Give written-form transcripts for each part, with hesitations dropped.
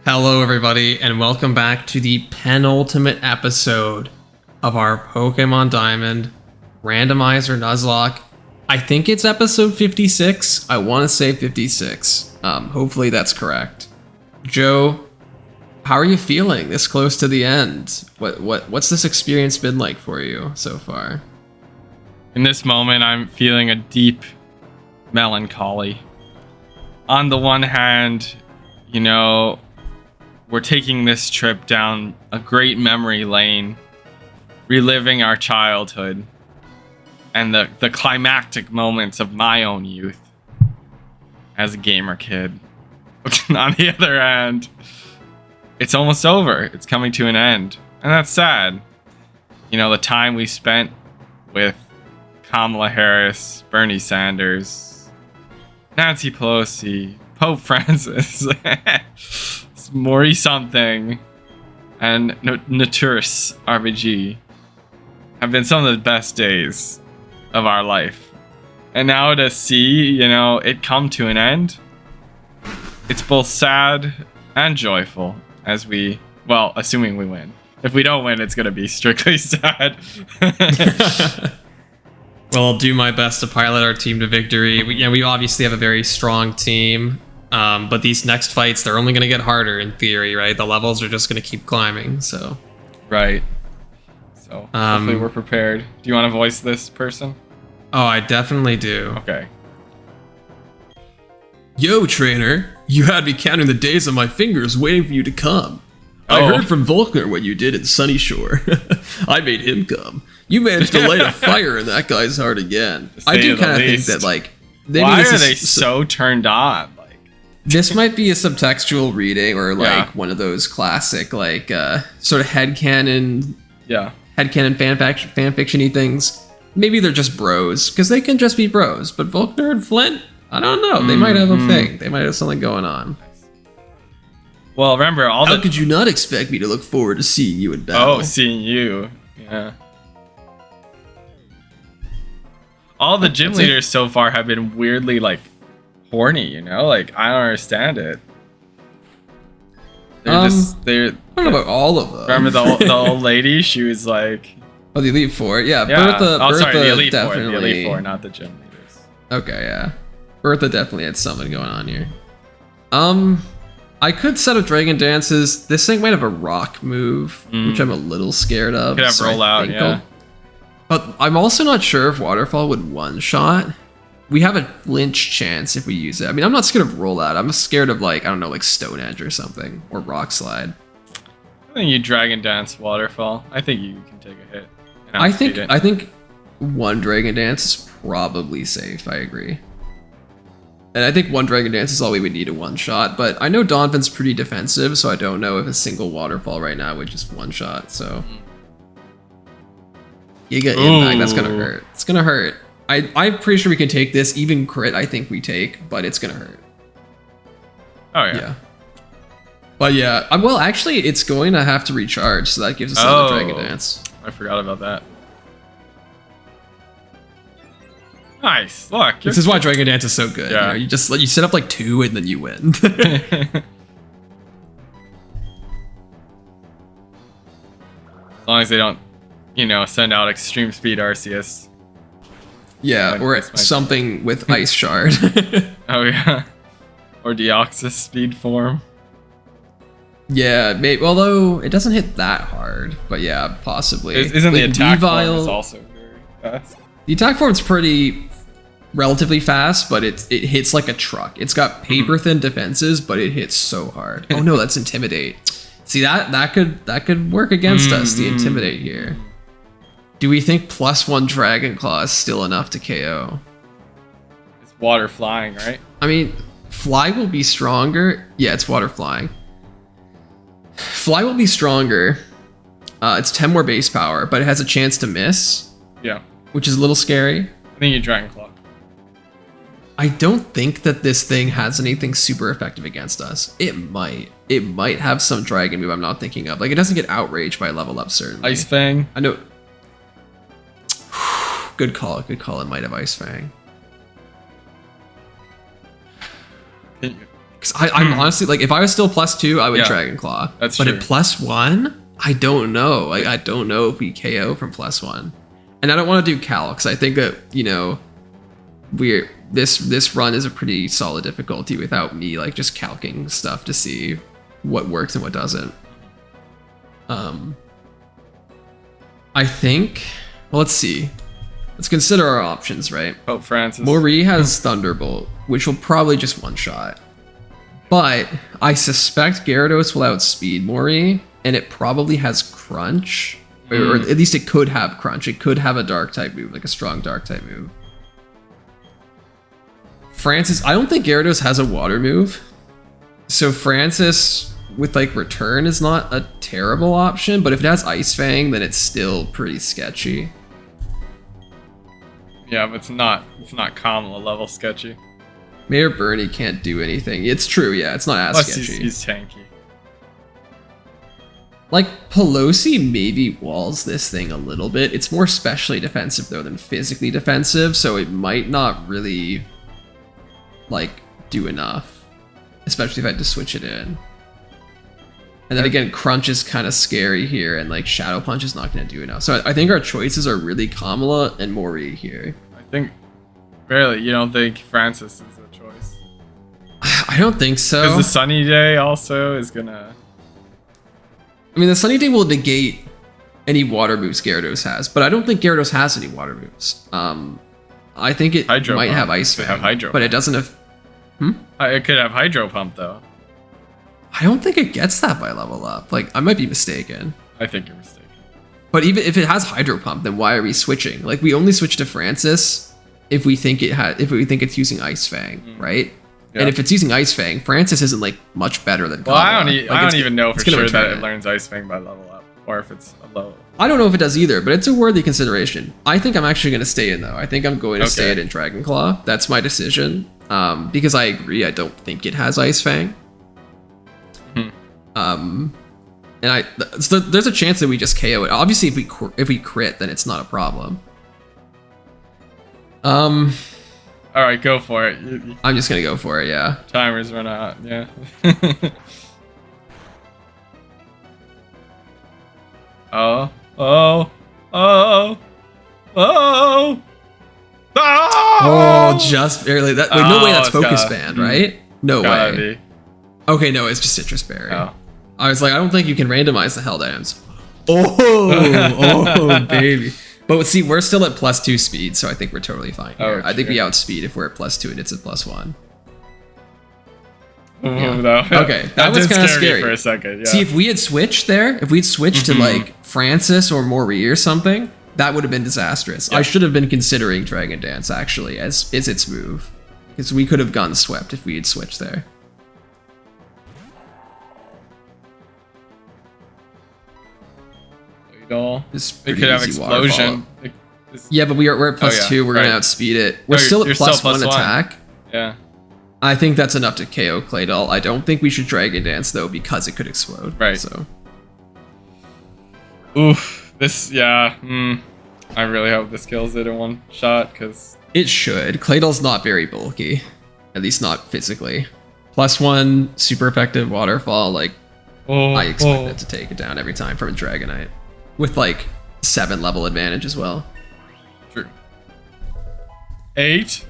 Hello, everybody, and welcome back to the penultimate episode of our Pokemon Diamond Randomizer Nuzlocke. I think it's episode 56. I want to say 56. Hopefully that's correct. Joe, how are you feeling this close to the end? What's this experience been like for you so far? In this moment, I'm feeling a deep melancholy. On the one hand, we're taking this trip down a great memory lane, reliving our childhood and the climactic moments of my own youth as a gamer kid. On the other hand, it's almost over. It's coming to an end. And that's sad. The time we spent with Kamala Harris, Bernie Sanders, Nancy Pelosi, Pope Francis, Maury something, and Naturus RBG have been some of the best days of our life. And now to see, it come to an end, it's both sad and joyful as assuming we win. If we don't win, it's going to be strictly sad. Well, I'll do my best to pilot our team to victory. We obviously have a very strong team. But these next fights, they're only going to get harder in theory, right? The levels are just going to keep climbing, so. Right. So, hopefully we're prepared. Do you want to voice this person? Oh, I definitely do. Okay. Yo, trainer. You had me counting the days on my fingers waiting for you to come. I heard from Volkner what you did at Sunny Shore. I made him come. You managed to light a fire in that guy's heart again. I do kind of think that, maybe why are they so turned on? This might be a subtextual reading or one of those classic sort of headcanon fanfiction-y things. Maybe they're just bros, because they can just be bros. But Volkner and Flint, I don't know. They might have a thing. They might have something going on. Well, remember How could you not expect me to look forward to seeing you in battle? Oh, seeing you. Yeah. All the gym leaders so far have been weirdly horny, I don't understand it. They're I don't know about all of them. Remember the old lady? She was like, oh, the Elite Four, yeah. Bertha, the Elite definitely. Four, the Elite Four, not the gym leaders. Okay, yeah. Bertha definitely had something going on here. I could set up Dragon Dances. This thing might have a rock move, which I'm a little scared of. Could have roll out, yeah. But I'm also not sure if Waterfall would one-shot. We have a flinch chance if we use it. I mean, I'm not scared of rollout. I'm scared of Stone Edge or something, or Rock Slide. I think you Dragon Dance Waterfall. I think you can take a hit. I think one Dragon Dance is probably safe. I agree. And I think one Dragon Dance is all we would need a one shot. But I know Donphin's pretty defensive, so I don't know if a single Waterfall right now would just one shot. So you get impact. That's gonna hurt. It's gonna hurt. I'm pretty sure we can take this. Even crit, I think we take, but it's gonna hurt. Oh yeah. But yeah, well, actually, it's going to have to recharge, so that gives us another Dragon Dance. I forgot about that. Nice. Look. This is why Dragon Dance is so good. Yeah. You set up 2 and then you win. As long as they don't, send out Extreme Speed Arceus. Yeah, or something with Ice Shard. Oh yeah. Or Deoxys Speed Form. Yeah, maybe, although it doesn't hit that hard. But yeah, possibly. Isn't the attack form is also very fast? The attack form's pretty relatively fast, but it hits like a truck. It's got paper thin defenses, but it hits so hard. Oh no, that's Intimidate. See, that could work against us, the Intimidate here. Do we think +1 Dragon Claw is still enough to KO? It's water flying, right? I mean, Fly will be stronger. Yeah, it's water flying. Fly will be stronger. It's 10 more base power, but it has a chance to miss. Yeah. Which is a little scary. I think you Dragon Claw. I don't think that this thing has anything super effective against us. It might. It might have some dragon move I'm not thinking of. It doesn't get outraged by level up, certainly. Ice Fang. I know. Good call. Good call. It might have Ice Fang. Because I'm honestly, like, if I was still +2, I would Yeah, Dragon Claw. that's but true. at +1, I don't know. Like, I don't know if we KO from +1. And I don't want to do Cal, because I think that, you know, this run is a pretty solid difficulty without me, like, just calcing stuff to see what works and what doesn't. I think, well, let's see. Let's consider our options, right? Pope Francis. Mori has Thunderbolt, which will probably just one-shot. But I suspect Gyarados will outspeed Mori, and it probably has Crunch. Or at least it could have Crunch. It could have a Dark-type move, like a strong Dark-type move. Francis, I don't think Gyarados has a Water move. So Francis with like Return is not a terrible option, but if it has Ice Fang, then it's still pretty sketchy. Yeah, but it's not Kamala level sketchy. Mayor Bernie can't do anything. It's true, yeah, it's not as Plus sketchy. he's tanky. Like, Pelosi maybe walls this thing a little bit. It's more specially defensive, though, than physically defensive, so it might not really, like, do enough. Especially if I had to switch it in. And then again, Crunch is kind of scary here, and, like, Shadow Punch is not going to do enough. So I think our choices are really Kamala and Mori here. I think, barely, you don't think Francis is a choice? I don't think so. Because the Sunny Day also is gonna... I mean, the Sunny Day will negate any water moves Gyarados has, but I don't think Gyarados has any water moves. I think it Hydro might Pump. have Ice Could Fang, have Hydro but it Pump. doesn't have... It could have Hydro Pump, though. I don't think it gets that by level up. Like, I might be mistaken. I think you're mistaken. But even if it has Hydro Pump, then why are we switching? Like, we only switch to Francis if we think it's using Ice Fang, right? Yeah. And if it's using Ice Fang, Francis isn't like much better than Well, Kamala. I don't even know for it's gonna sure that return it learns Ice Fang by level up, or if it's a low. I don't know if it does either, but it's a worthy consideration. I think I'm actually going to stay in, though. I think I'm going to stay in Dragon Claw. That's my decision. Because I agree, I don't think it has Ice Fang. And so there's a chance that we just KO it. Obviously, if we crit, then it's not a problem. All right, go for it. I'm just gonna go for it. Yeah. Timers run out. Yeah. Oh. Oh, just barely. Wait, no way. That's it's Focus gotta- Band, right? No Gotta way. be. Okay, no, it's just Citrus Berry. Oh. I was like, I don't think you can randomize the Held Items. Oh, baby. But see, we're still at +2 speed, so I think we're totally fine here. Oh, I think we sure. outspeed if we're at +2 and it's at +1. Oh, Yeah. no. Okay, that was did kinda scare me scary. for a second. Yeah. See, if we had switched there, if we'd switched to like Francis or Mori or something, that would have been disastrous. I should have been considering Dragon Dance actually as its move, because we could have gotten swept if we had switched there. It's It pretty could have easy waterfall. explosion. Yeah, but we're at +2. We're right. gonna outspeed it. We're Oh, still you're at still +1 +1. attack. Yeah. I think that's enough to KO Claydol. I don't think we should Dragon Dance though, because it could explode. Right. So Oof. This. Yeah. I really hope this kills it in one shot, because it should. Claydol's not very bulky, at least not physically. +1 super effective waterfall. Like I expect it to take it down every time from a Dragonite, with like 7 level advantage as well. True. 8.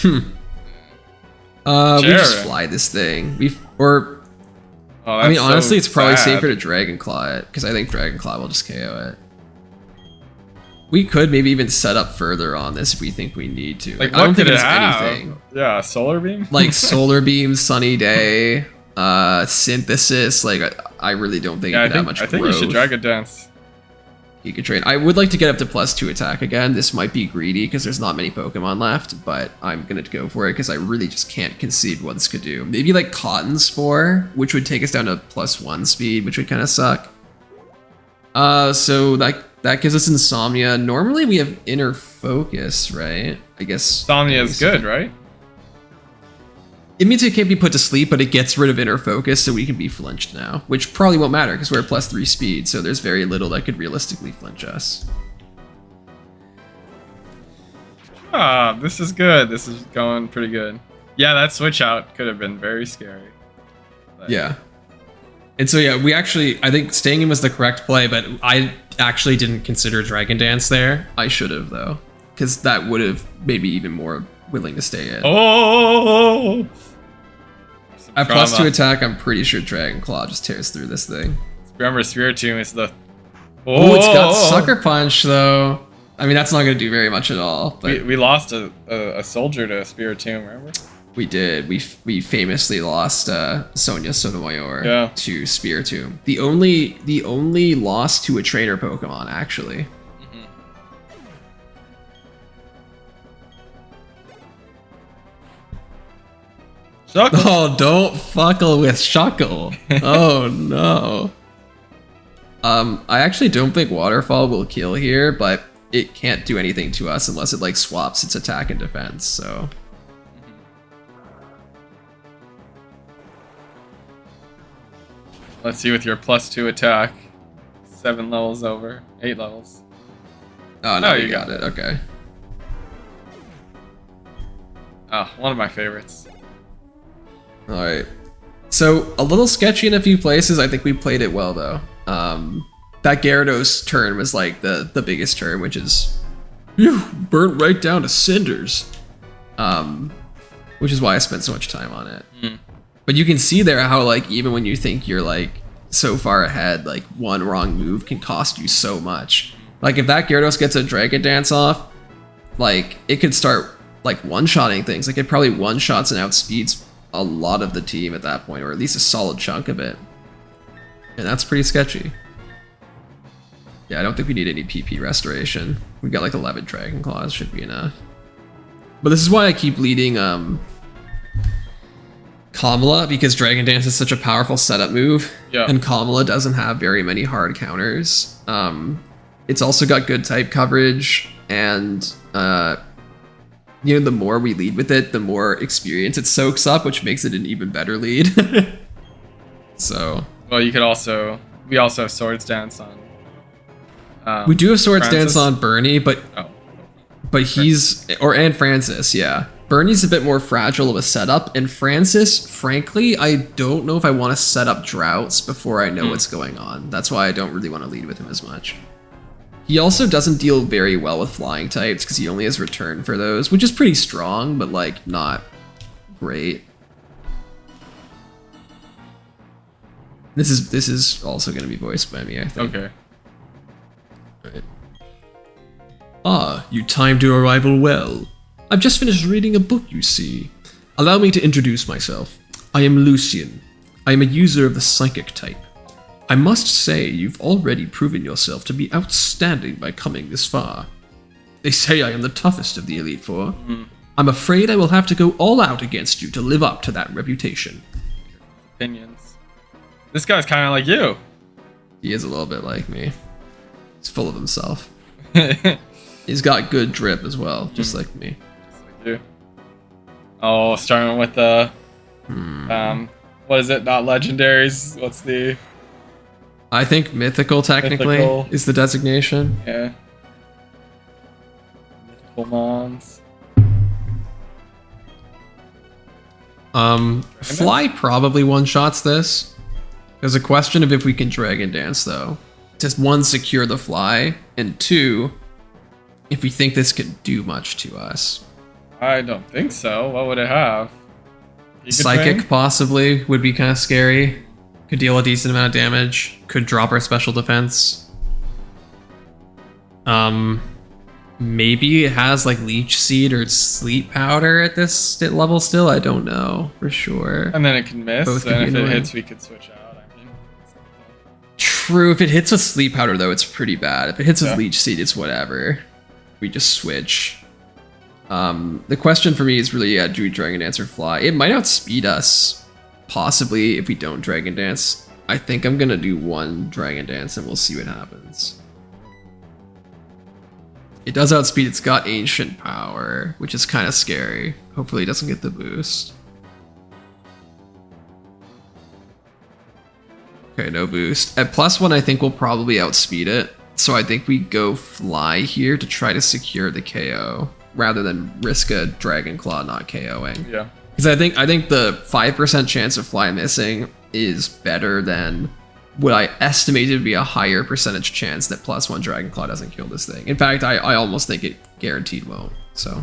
We just Jaren. fly this thing. Oh, I mean, that's honestly, so it's probably sad. safer to Dragon Claw it, because I think Dragon Claw will just KO it. We could maybe even set up further on this if we think we need to. Like, I don't what think could it it has have? anything. Yeah, Solar Beam. Like Solar Beam, Sunny Day, Synthesis. Like, I really don't think Yeah, it could have much I think growth. you should Dragon Dance. You could train. I would like to get up to +2 attack again. This might be greedy because there's not many Pokemon left, but I'm gonna go for it because I really just can't conceive what this could do. Maybe like Cotton Spore, which would take us down to +1 speed, which would kind of suck. So that gives us Insomnia. Normally we have Inner Focus, right? I guess Insomnia is good, right? It means it can't be put to sleep, but it gets rid of Inner Focus, so we can be flinched now, which probably won't matter because we're at +3 speed, so there's very little that could realistically flinch us. Ah, this is good. This is going pretty good. Yeah, that switch out could have been very scary. But Yeah. And so yeah, I think staying in was the correct play, but I actually didn't consider Dragon Dance there. I should have though, because that would have made me even more willing to stay in. Oh! Some At trauma. +2 attack, I'm pretty sure Dragon Claw just tears through this thing. Remember, Spiritomb is the... Oh, it's got Sucker Punch though. I mean, that's not going to do very much at all. But We lost a soldier to Spiritomb, remember? we did. We famously lost Sonia Sotomayor to Spiritomb. The only loss to a trainer Pokemon, actually. Shuckle. Oh, don't fuckle with Shuckle. Oh no. I actually don't think Waterfall will kill here, but it can't do anything to us unless it like swaps its attack and defense, so. Let's see with your +2 attack. 7 levels over. 8 levels. Oh no, you got it. Okay. Oh, one of my favorites. Alright. So, a little sketchy in a few places. I think we played it well, though. That Gyarados turn was, like, the biggest turn, which is... Phew, burnt right down to cinders. Which is why I spent so much time on it. But you can see there how, like, even when you think you're, like, so far ahead, like, one wrong move can cost you so much. Like, if that Gyarados gets a Dragon Dance off, like, it could start, like, one-shotting things. Like, it probably one-shots and outspeeds a lot of the team at that point, or at least a solid chunk of it. And that's pretty sketchy. Yeah, I don't think we need any PP restoration. We got like 11 Dragon Claws, should be enough. But this is why I keep leading Kamala, because Dragon Dance is such a powerful setup move. Yeah. And Kamala doesn't have very many hard counters. It's also got good type coverage, and you know, the more we lead with it, the more experience it soaks up, which makes it an even better lead. So. Well, you could also... We also have Swords Dance on... we do have Swords Francis? Dance on Bernie, but he's... And Francis, yeah. Bernie's a bit more fragile of a setup, and Francis, frankly, I don't know if I want to set up droughts before I know what's going on. That's why I don't really want to lead with him as much. He also doesn't deal very well with flying types because he only has return for those, which is pretty strong, but like not great. This is also going to be voiced by me, I think. Okay. Right. Ah, you timed your arrival well. I've just finished reading a book, you see. Allow me to introduce myself. I am Lucian. I am a user of the psychic type. I must say, you've already proven yourself to be outstanding by coming this far. They say I am the toughest of the Elite Four. I'm afraid I will have to go all out against you to live up to that reputation. Opinions. This guy's kind of like you. He is a little bit like me. He's full of himself. He's got good drip as well, just like me. Just like you. Oh, starting with the... what is it? Not legendaries. What's the... I think mythical technically Mythical. is the designation. Yeah. Mythical Mons. Fly probably one-shots this. There's a question of if we can Dragon Dance though. Just one, secure the fly, and two, if we think this could do much to us. I don't think so. What would it have? Psychic Train? possibly would be kind of scary. Could deal a decent amount of damage. Could drop our special defense. Maybe it has like Leech Seed or Sleep Powder at this level still. I don't know for sure. And then it can miss. Both And could if be it annoying. hits, we could switch out. I mean, True, if it hits with Sleep Powder though, it's pretty bad. If it hits with Yeah. Leech Seed, it's whatever. We just switch. The question for me is really, yeah, do we Dragon Dance or Fly? It might outspeed us. Possibly if we don't Dragon Dance. I think I'm gonna do one Dragon Dance and we'll see what happens. It does outspeed, it's got Ancient Power, which is kind of scary. Hopefully it doesn't get the boost. Okay, no boost. At +1 I think we'll probably outspeed it. So I think we go Fly here to try to secure the KO, rather than risk a Dragon Claw not KOing. yeah. Because I think the 5% chance of fly missing is better than what I estimated would be a higher percentage chance that +1 Dragon Claw doesn't kill this thing. In fact, I almost think it guaranteed won't. So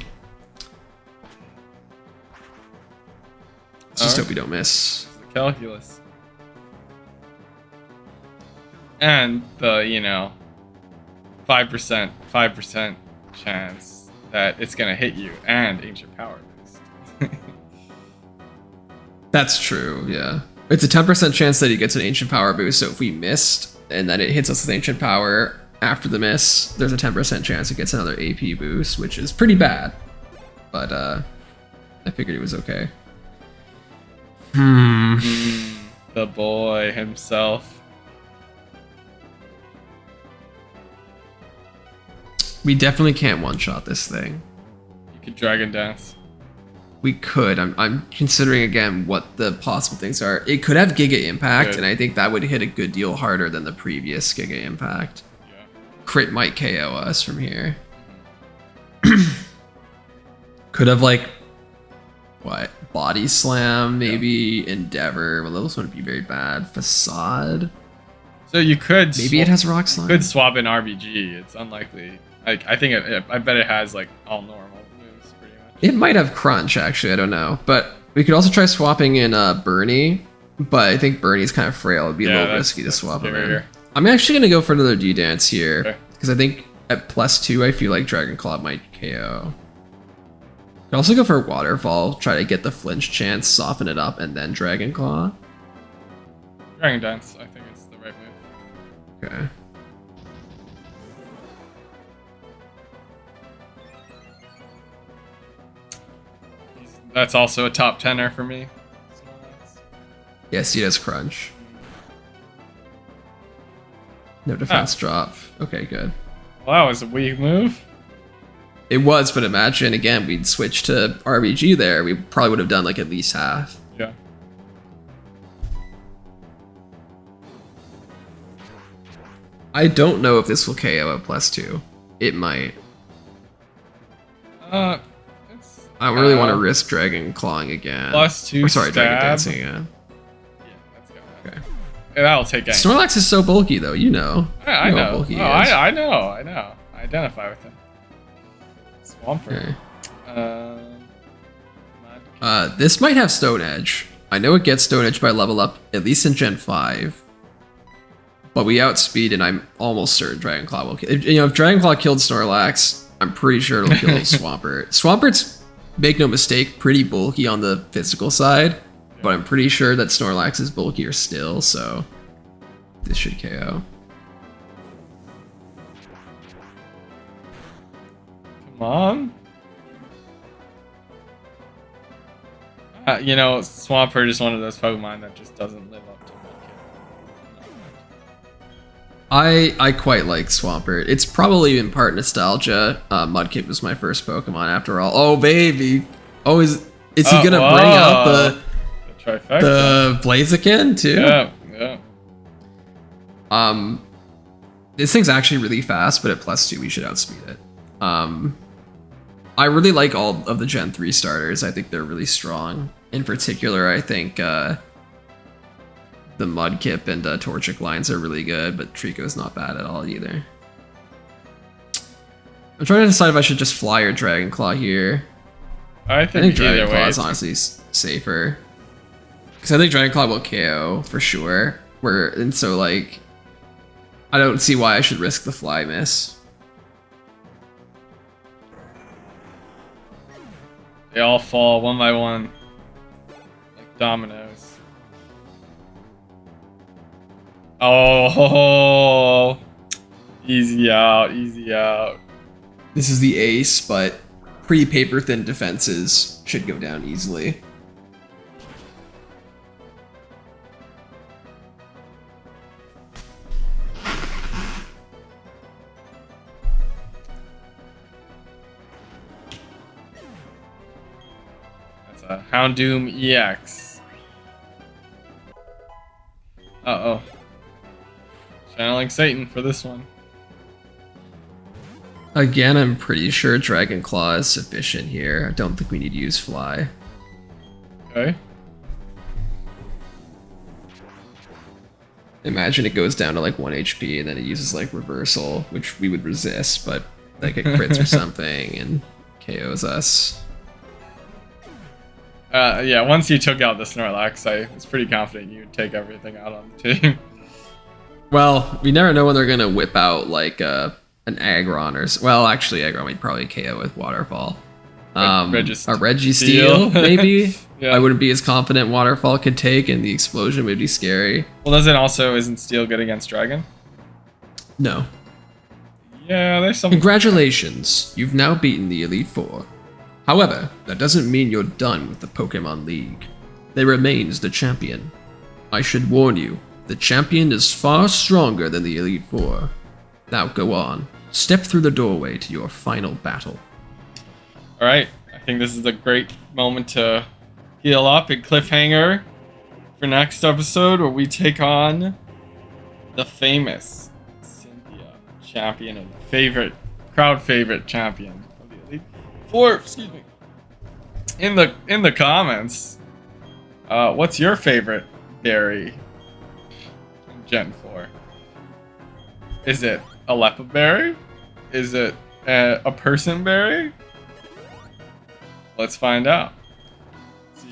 let's just hope we don't miss. The calculus. And the, you know, 5% chance that it's gonna hit you and Ancient Power Boost. That's true, yeah. It's a 10% chance that he gets an Ancient Power Boost, so if we missed and then it hits us with Ancient Power after the miss, there's a 10% chance it gets another AP boost, which is pretty bad. But I figured it was okay. The boy himself. We definitely can't one-shot this thing. You could Dragon Dance. We could. I'm considering again what the possible things are. It could have Giga Impact, and I think that would hit a good deal harder than the previous Giga Impact. Yeah. Crit might KO us from here. Could have like what? Body Slam, maybe Endeavor. Well, those wouldn't be very bad. Facade. So you could maybe it has Rock Slime. Could swap in RBG. It's unlikely. I think I bet it has like all normal moves pretty much. It might have Crunch actually. I don't know, but we could also try swapping in Bernie. But I think Bernie's kind of frail. It'd be a little risky to swap him in. I'm actually gonna go for another D Dance here because I think at +2 I feel like Dragon Claw might KO. Could also go for Waterfall, try to get the flinch chance, soften it up, and then Dragon Claw. Dragon Dance, I think it's the right move. Okay. That's also a top 10er for me. Yes, he does Crunch. No defense drop. Okay, good. Well, that was a weak move. It was, but imagine again we'd switch to RBG there. We probably would have done like at least half. Yeah. I don't know if this will KO at +2. It might. I don't really want to risk Dragon Clawing again. +2 or sorry, stab. Dragon Dancing again. Yeah, that's good. Okay. Yeah, that'll take aim. Snorlax is so bulky though, you know. Yeah, I You know. how bulky he is. I know. I identify with him. Swampert. Okay. This might have Stone Edge. I know it gets Stone Edge by level up, at least in Gen 5. But we outspeed, and I'm almost certain Dragon Claw will kill. You know, if Dragon Claw killed Snorlax, I'm pretty sure it'll kill Swampert. Swampert's, make no mistake, pretty bulky on the physical side, but I'm pretty sure that Snorlax is bulkier still, so this should KO. Come on. You know, Swampert is one of those Pokemon that just doesn't live up to Mudkip. I quite like Swampert. It's probably in part nostalgia. Mudkip was my first Pokemon after all. Oh baby! Oh, is he gonna bring out the trifecta? The Blaziken too? Yeah. This thing's actually really fast, but at +2 we should outspeed it. I really like all of the Gen 3 starters. I think they're really strong. In particular, I think the Mudkip and Torchic lines are really good, but Trico's not bad at all either. I'm trying to decide if I should just fly or Dragon Claw here. I think Dragon Claw is honestly safer. Because I think Dragon Claw will KO for sure. And so like, I don't see why I should risk the fly miss. They all fall one by one, like dominoes. Oh, easy out, easy out. This is the ace, but pretty paper thin defenses should go down easily. Houndoom EX. Uh-oh. Channeling Satan for this one. Again, I'm pretty sure Dragon Claw is sufficient here. I don't think we need to use Fly. Okay. Imagine it goes down to like 1 HP and then it uses like reversal, which we would resist, but like it crits or something and KOs us. Yeah, once you took out the Snorlax, I was pretty confident you'd take everything out on the team. Well, we never know when they're gonna whip out like an Aggron or well, actually Aggron we'd probably KO with Waterfall. A Registeel, maybe. Yeah. I wouldn't be as confident Waterfall could take, and the explosion would be scary. Well, isn't Steel good against Dragon? No. Yeah, there's some. Congratulations, you've now beaten the Elite Four. However, that doesn't mean you're done with the Pokemon League. There remains the champion. I should warn you, the champion is far stronger than the Elite Four. Now go on, step through the doorway to your final battle. All right, I think this is a great moment to heal up and cliffhanger for next episode, where we take on the famous Cynthia, champion of the crowd favorite champion of the Elite Four. Excuse me. In the comments, what's your favorite berry in Gen 4? Is it a Leppa berry? Is it a person berry? Let's find out.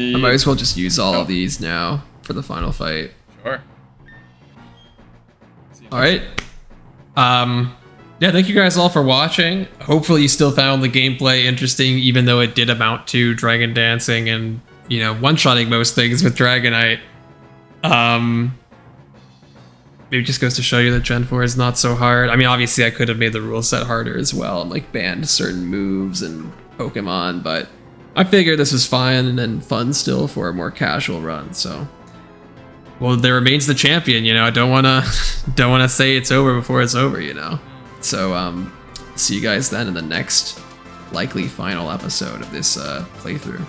I might as well just use all of these now for the final fight. Sure. All right. Yeah, thank you guys all for watching. Hopefully you still found the gameplay interesting, even though it did amount to Dragon Dancing and, you know, one-shotting most things with Dragonite. Maybe it just goes to show you that Gen 4 is not so hard. I mean, obviously I could have made the rule set harder as well and like banned certain moves and Pokemon, but I figured this was fine and fun still for a more casual run, so. Well, there remains the champion, you know. I don't wanna say it's over before it's over, you know. So see you guys then in the next likely final episode of this playthrough.